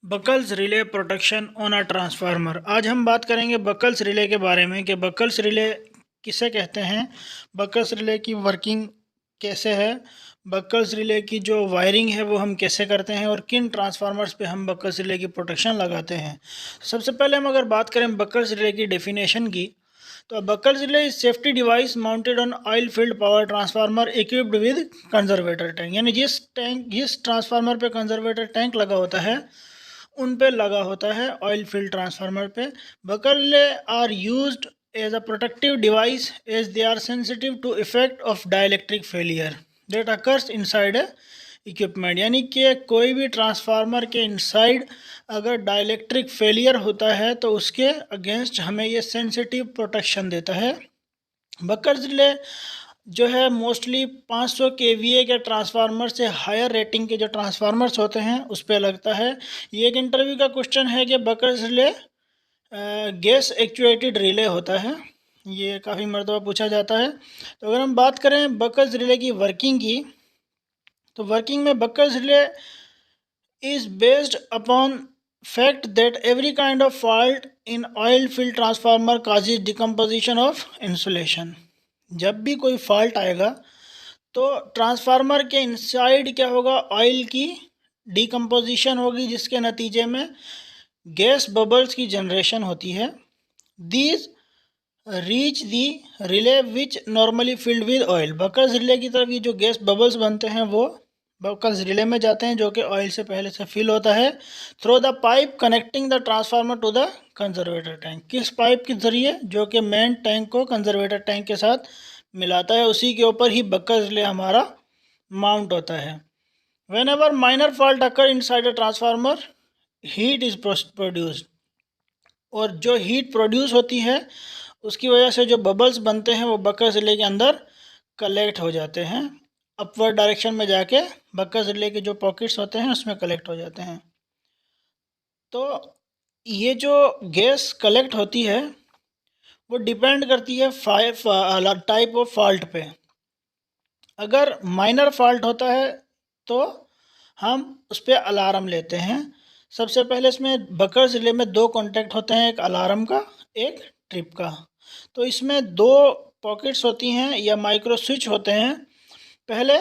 Buckles relay protection on a transformer. आज हम बात करेंगे बकल्स रिले के बारे में कि बकल्स रिले किसे कहते हैं, बकल्स रिले की वर्किंग कैसे है, बकल्स रिले की जो वायरिंग है वो हम कैसे करते हैं और किन ट्रांसफार्मर्स पे हम बकल्स रिले की प्रोटेक्शन लगाते हैं। सबसे पहले हम अगर बात करें बकल्स रिले की डेफिनेशन की, तो buckles relay is safety device mounted on oil field power transformer equipped with conservator tank. यानी जिस ट्रांसफार्मर पे कंजर्वेटर टैंक लगा होता है उन पे लगा होता है ऑयल फील्ड ट्रांसफार्मर पे। Buchholz are used as a protective device as they are sensitive to effect of dielectric failure that occurs inside equipment. यानी कि कोई भी ट्रांसफार्मर के इनसाइड अगर डाइलेक्ट्रिक फेलियर होता है तो उसके अगेंस्ट हमें ये सेंसिटिव प्रोटेक्शन देता है। बकल रिले जो है मोस्टली 500 केवीए के ट्रांसफार्मर से हायर रेटिंग के जो ट्रांसफार्मर्स होते हैं उस पर लगता है। ये एक इंटरव्यू का क्वेश्चन है कि buckles relay gas actuated relay होता है, ये काफ़ी मरतबा पूछा जाता है। तो अगर हम बात करें बकल्स रिले की वर्किंग की, तो वर्किंग में buckles relay is based upon fact that every kind of fault in oil filled transformer causes decomposition of insulation। जब भी कोई फॉल्ट आएगा तो ट्रांसफार्मर के इनसाइड क्या होगा, ऑयल की डिकम्पोजिशन होगी जिसके नतीजे में गैस बबल्स की जनरेशन होती है। These reach the relay which normally filled with oil. Buckles relay की तरफ ये जो गैस बबल्स बनते हैं वो बकल्स रिले में जाते हैं जो कि ऑयल से पहले से फिल होता है through the pipe connecting the transformer to the conservator tank. किस पाइप के जरिए? जो कि मेन टैंक को कंजर्वेटर टैंक के साथ मिलाता है, उसी के ऊपर ही बकल्स रिले हमारा माउंट होता है। Whenever minor fault occur inside a transformer heat is produced, और जो हीट प्रोड्यूस होती है उसकी वजह से जो बबल्स बनते हैं वो बकल्स रिले के अंदर कलेक्ट हो जाते हैं, अपवर्ड डायरेक्शन में जाके बकल्स रिले के जो पॉकेट्स होते हैं उसमें कलेक्ट हो जाते हैं। तो ये जो गैस कलेक्ट होती है वो डिपेंड करती है टाइप ऑफ फॉल्ट पे। अगर माइनर फॉल्ट होता है तो हम उस पर अलार्म लेते हैं। सबसे पहले इसमें बकल्स रिले में दो कॉन्टैक्ट होते हैं, एक अलार्म का एक ट्रिप का। तो इसमें दो पॉकेट्स होती हैं या माइक्रो स्विच होते हैं। पहले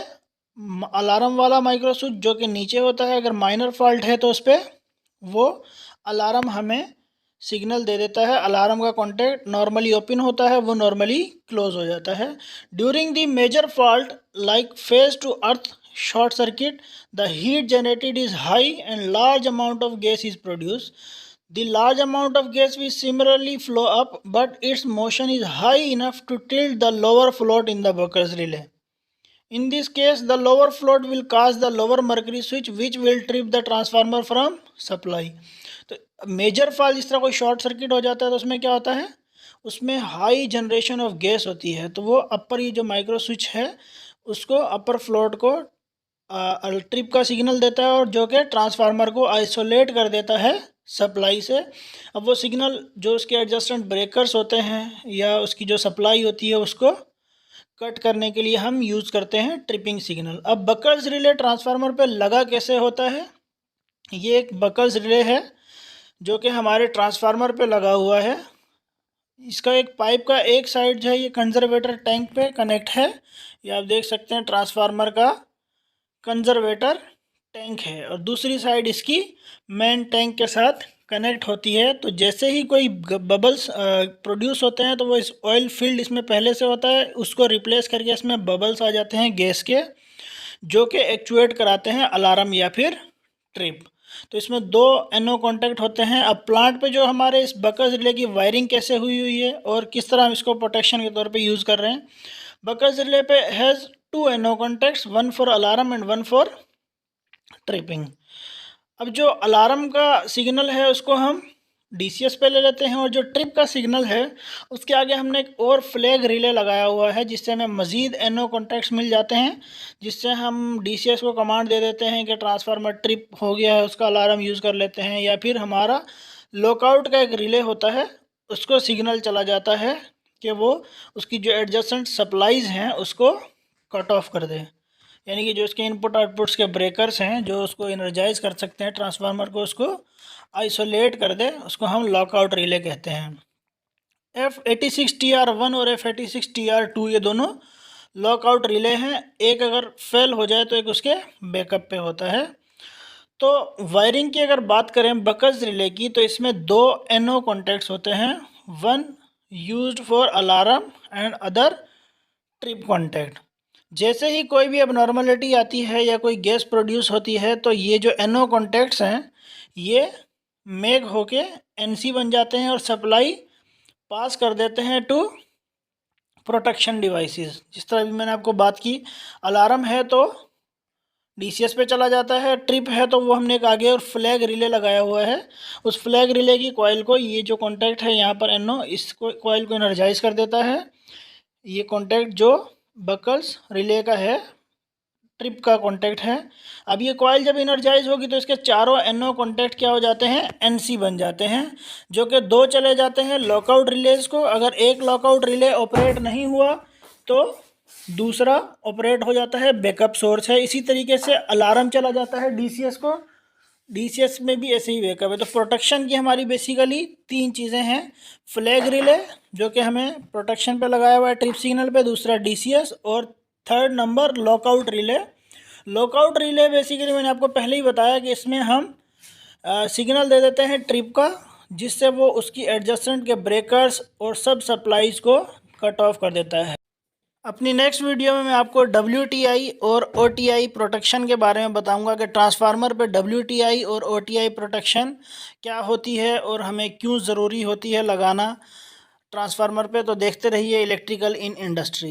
अलार्म वाला माइक्रो स्विच जो कि नीचे होता है, अगर माइनर फॉल्ट है तो उस पर वो अलार्म हमें सिग्नल दे देता है। अलार्म का कॉन्टैक्ट नॉर्मली ओपन होता है, वो नॉर्मली क्लोज हो जाता है। During the major fault like phase to earth short circuit, the heat generated is high and large amount of gas is produced. The large amount of gas will similarly flow up, but its motion is high enough to tilt the lower float in the Backus relay. In this case, the lower float will cause the lower mercury switch which will trip the transformer from supply. तो major fall जिस तरह कोई short circuit हो जाता है तो उसमें क्या होता है, उसमें हाई जनरेशन ऑफ गैस होती है, तो वो अपर ये जो माइक्रो स्विच है उसको अपर फ्लोट को ट्रिप का सिग्नल देता है और जो कि ट्रांसफार्मर को आइसोलेट कर देता है सप्लाई से। अब वो सिग्नल जो उसके एडजस्टेंट ब्रेकर्स होते हैं या उसकी जो सप्लाई होती है उसको कट करने के लिए हम यूज़ करते हैं ट्रिपिंग सिग्नल। अब बकल्स रिले ट्रांसफार्मर पे लगा कैसे होता है, ये एक बकल्स रिले है जो कि हमारे ट्रांसफार्मर पे लगा हुआ है। इसका एक पाइप का एक साइड जो है ये कंजर्वेटर टैंक पे कनेक्ट है, ये आप देख सकते हैं ट्रांसफार्मर का कंजर्वेटर टैंक है, और दूसरी साइड इसकी मेन टैंक के साथ कनेक्ट होती है। तो जैसे ही कोई बबल्स प्रोड्यूस होते हैं तो वो इस ऑयल फील्ड इसमें पहले से होता है, उसको रिप्लेस करके इसमें बबल्स आ जाते हैं गैस के, जो कि एक्चुएट कराते हैं अलार्म या फिर ट्रिप। तो इसमें दो एनो कॉन्टैक्ट होते हैं। अब प्लांट पे जो हमारे इस बकल्स रिले की वायरिंग कैसे हुई है और किस तरह हम इसको प्रोटेक्शन के तौर पे यूज़ कर रहे हैं। बकल्स रिले पे हैज़ टू एनो contacts, one for alarm and one for tripping. अब जो अलार्म का सिग्नल है उसको हम डीसीएस पे ले लेते हैं, और जो ट्रिप का सिग्नल है उसके आगे हमने एक और फ्लैग रिले लगाया हुआ है जिससे हमें मज़ीद एनो कॉन्टैक्ट्स मिल जाते हैं, जिससे हम डीसीएस को कमांड दे देते हैं कि ट्रांसफार्मर ट्रिप हो गया है, उसका अलार्म यूज़ कर लेते हैं। या फिर हमारा लॉकआउट का एक रिले होता है, उसको सिग्नल चला जाता है कि वो उसकी जो एडजस्टेंट सप्लाईज़ हैं उसको कट ऑफ कर दें। यानी कि जो इसके इनपुट आउटपुट्स के ब्रेकर्स हैं जो उसको एनर्जाइज कर सकते हैं ट्रांसफार्मर को, उसको आइसोलेट कर दे, उसको हम लॉकआउट रिले कहते हैं। F86TR1 और F86TR2 ये दोनों लॉकआउट रिले हैं। एक अगर फेल हो जाए तो एक उसके बैकअप पे होता है। तो वायरिंग की अगर बात करें बकल्स रिले की, तो इसमें दो NO कॉन्टैक्ट्स होते हैं, one used for alarm and other trip contact. जैसे ही कोई भी अबनॉर्मलिटी आती है या कोई गैस प्रोड्यूस होती है तो ये जो NO कॉन्टैक्ट्स हैं ये मेक होके NC बन जाते हैं और सप्लाई पास कर देते हैं टू प्रोटेक्शन डिवाइसेस। जिस तरह भी मैंने आपको बात की, अलार्म है तो DCS पे चला जाता है, ट्रिप है तो वो हमने एक आगे और फ्लैग रिले लगाया हुआ है, उस फ्लैग रिले की कॉइल को ये जो कॉन्टैक्ट है यहाँ पर NO, इस कॉइल को एनर्जाइज कर देता है। ये कॉन्टैक्ट जो बकल्स रिले का है, ट्रिप का कॉन्टैक्ट है। अब ये कॉइल जब एनर्जाइज होगी तो इसके चारों NO कॉन्टैक्ट क्या हो जाते हैं, NC बन जाते हैं, जो कि दो चले जाते हैं लॉकआउट रिलेज को। अगर एक लॉकआउट रिले ऑपरेट नहीं हुआ तो दूसरा ऑपरेट हो जाता है, बैकअप सोर्स है। इसी तरीके से अलार्म चला जाता है DCS को, DCS में भी ऐसे ही बैकअप है। तो प्रोटेक्शन की हमारी बेसिकली तीन चीज़ें हैं, फ्लैग रिले जो कि हमें प्रोटेक्शन पे लगाया हुआ है ट्रिप सिग्नल पे, दूसरा DCS, और third number lockout relay. Lockout relay basically मैंने आपको पहले ही बताया कि इसमें हम सिग्नल दे देते हैं ट्रिप का, जिससे वो उसकी एडजस्टेंट के ब्रेकर्स और सब सप्लाईज को कट ऑफ कर देता है। अपनी नेक्स्ट वीडियो में मैं आपको WTI और OTI प्रोटेक्शन के बारे में बताऊंगा कि ट्रांसफार्मर पे WTI और OTI प्रोटेक्शन क्या होती है और हमें क्यों ज़रूरी होती है लगाना ट्रांसफार्मर पे। तो देखते रहिए इलेक्ट्रिकल इन इंडस्ट्री।